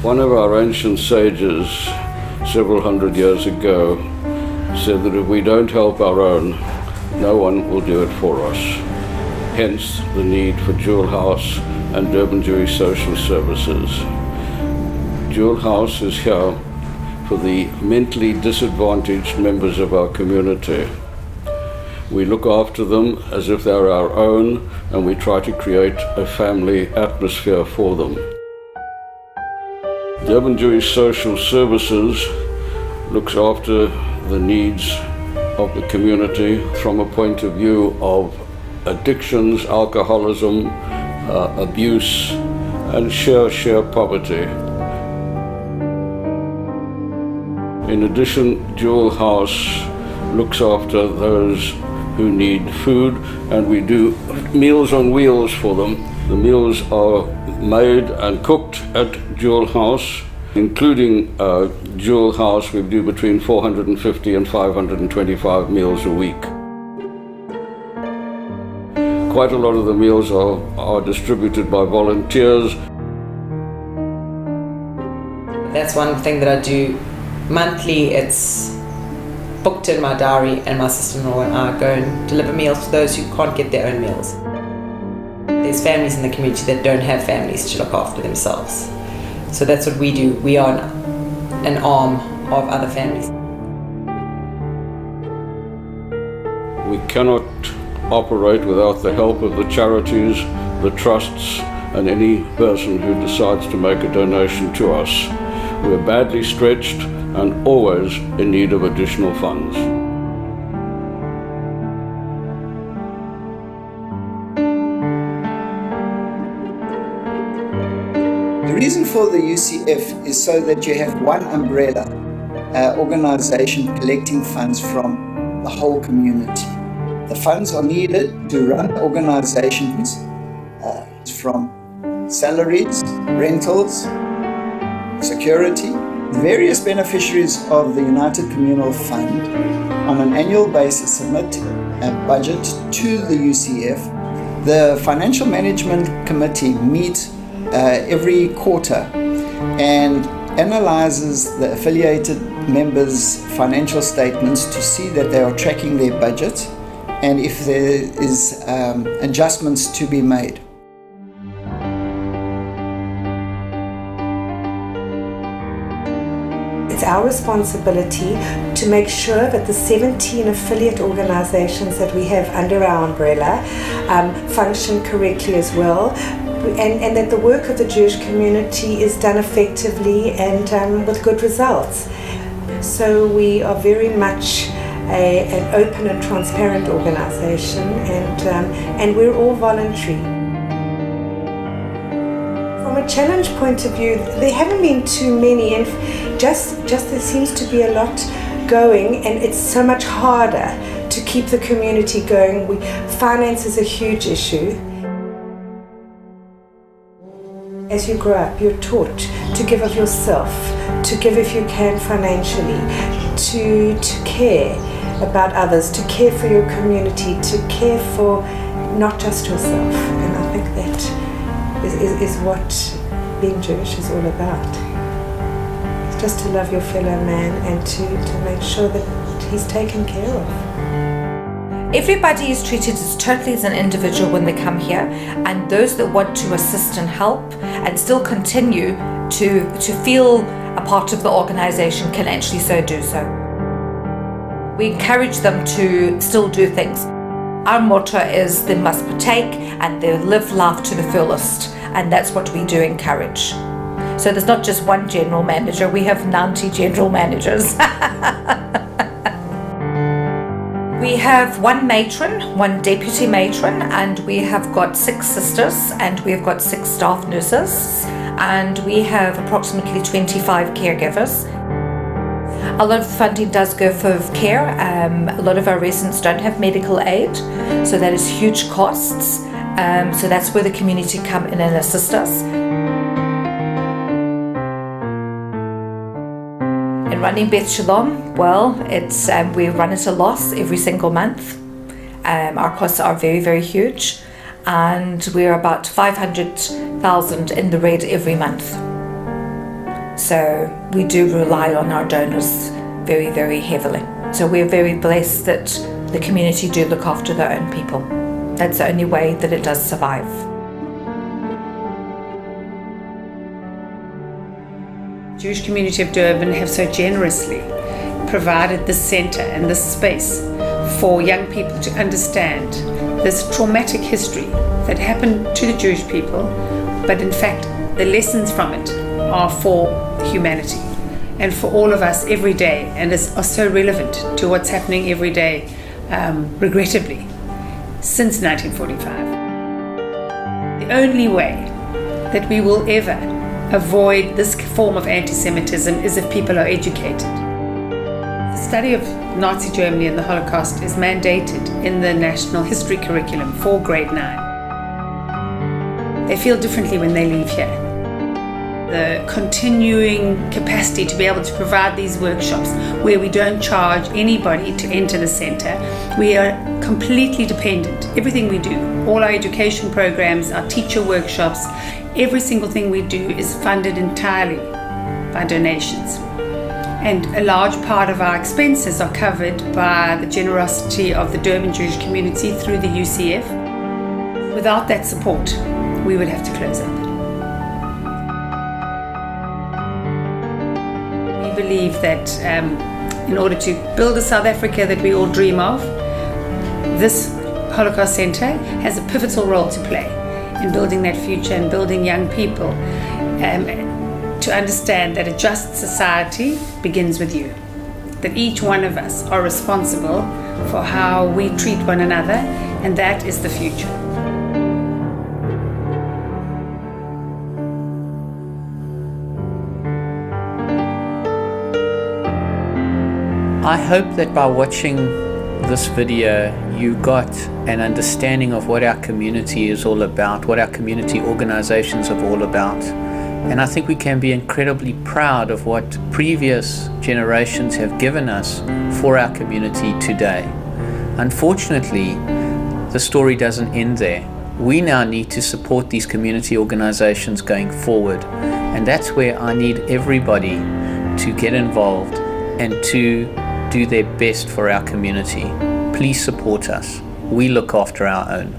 One of our ancient sages, several hundred years ago, said that if we don't help our own, no one will do it for us. Hence the need for Jewel House and Durban Jewish Social Services. Jewel House is here for the mentally disadvantaged members of our community. We look after them as if they're our own, and we try to create a family atmosphere for them. Durban Jewish Social Services looks after the needs of the community from a point of view of addictions, alcoholism, abuse, and sheer poverty. In addition, Jewel House looks after those who need food, and we do Meals on Wheels for them. The meals are made and cooked at Jewel House. Including Jewel House, we do between 450 and 525 meals a week. Quite a lot of the meals are distributed by volunteers. That's one thing that I do monthly. It's booked in my diary, and my sister-in-law and I go and deliver meals to those who can't get their own meals. There's families in the community that don't have families to look after themselves. So that's what we do. We are an arm of other families. We cannot operate without the help of the charities, the trusts, and any person who decides to make a donation to us. We're badly stretched and always in need of additional funds. The reason for the UCF is so that you have one umbrella organization collecting funds from the whole community. The funds are needed to run organizations from salaries, rentals, security. The various beneficiaries of the United Communal Fund on an annual basis submit a budget to the UCF. The Financial Management Committee meets every quarter and analyzes the affiliated members' financial statements to see that they are tracking their budget and if there is adjustments to be made. It's our responsibility to make sure that the 17 affiliate organizations that we have under our umbrella function correctly as well, and that the work of the Jewish community is done effectively and with good results. So we are very much an open and transparent organization, and we're all voluntary. From a challenge point of view, there haven't been too many, and just there seems to be a lot going, and it's so much harder to keep the community going. Finance is a huge issue. As you grow up, you're taught to give of yourself, to give if you can financially, to care about others, to care for your community, to care for not just yourself. And I think that is what being Jewish is all about. It's just to love your fellow man and to make sure that he's taken care of. Everybody is treated as totally as an individual when they come here, and those that want to assist and help and still continue to feel a part of the organisation can actually so do so. We encourage them to still do things. Our motto is they must partake and they live life to the fullest, and that's what we do encourage. So there's not just one general manager, we have 90 general managers. We have one matron, one deputy matron, and we have got 6 sisters, and we have got 6 staff nurses, and we have approximately 25 caregivers. A lot of the funding does go for care. A lot of our residents don't have medical aid, so that is huge costs. So that's where the community come in and assist us. In running Beth Shalom, well, it's we run at a loss every single month. Our costs are very, very huge, and we're about 500,000 in the red every month. So we do rely on our donors very, very heavily. So we're very blessed that the community do look after their own people. That's the only way that it does survive. Jewish community of Durban have so generously provided this centre and this space for young people to understand this traumatic history that happened to the Jewish people, but in fact the lessons from it are for humanity and for all of us every day, and are so relevant to what's happening every day, regrettably, since 1945. The only way that we will ever avoid this form of anti-Semitism is if people are educated. The study of Nazi Germany and the Holocaust is mandated in the national history curriculum for grade 9. They feel differently when they leave here. The continuing capacity to be able to provide these workshops where we don't charge anybody to enter the centre. We are completely dependent. Everything we do, all our education programs, our teacher workshops, every single thing we do is funded entirely by donations. And a large part of our expenses are covered by the generosity of the Durban Jewish community through the UCF. Without that support, we would have to close up. We believe that in order to build a South Africa that we all dream of, this Holocaust Centre has a pivotal role to play in building that future and building young people to understand that a just society begins with you, that each one of us are responsible for how we treat one another, and that is the future. I hope that by watching this video you got an understanding of what our community is all about, what our community organizations are all about. And I think we can be incredibly proud of what previous generations have given us for our community today. Unfortunately, the story doesn't end there. We now need to support these community organizations going forward. And that's where I need everybody to get involved and to do their best for our community. Please support us. We look after our own.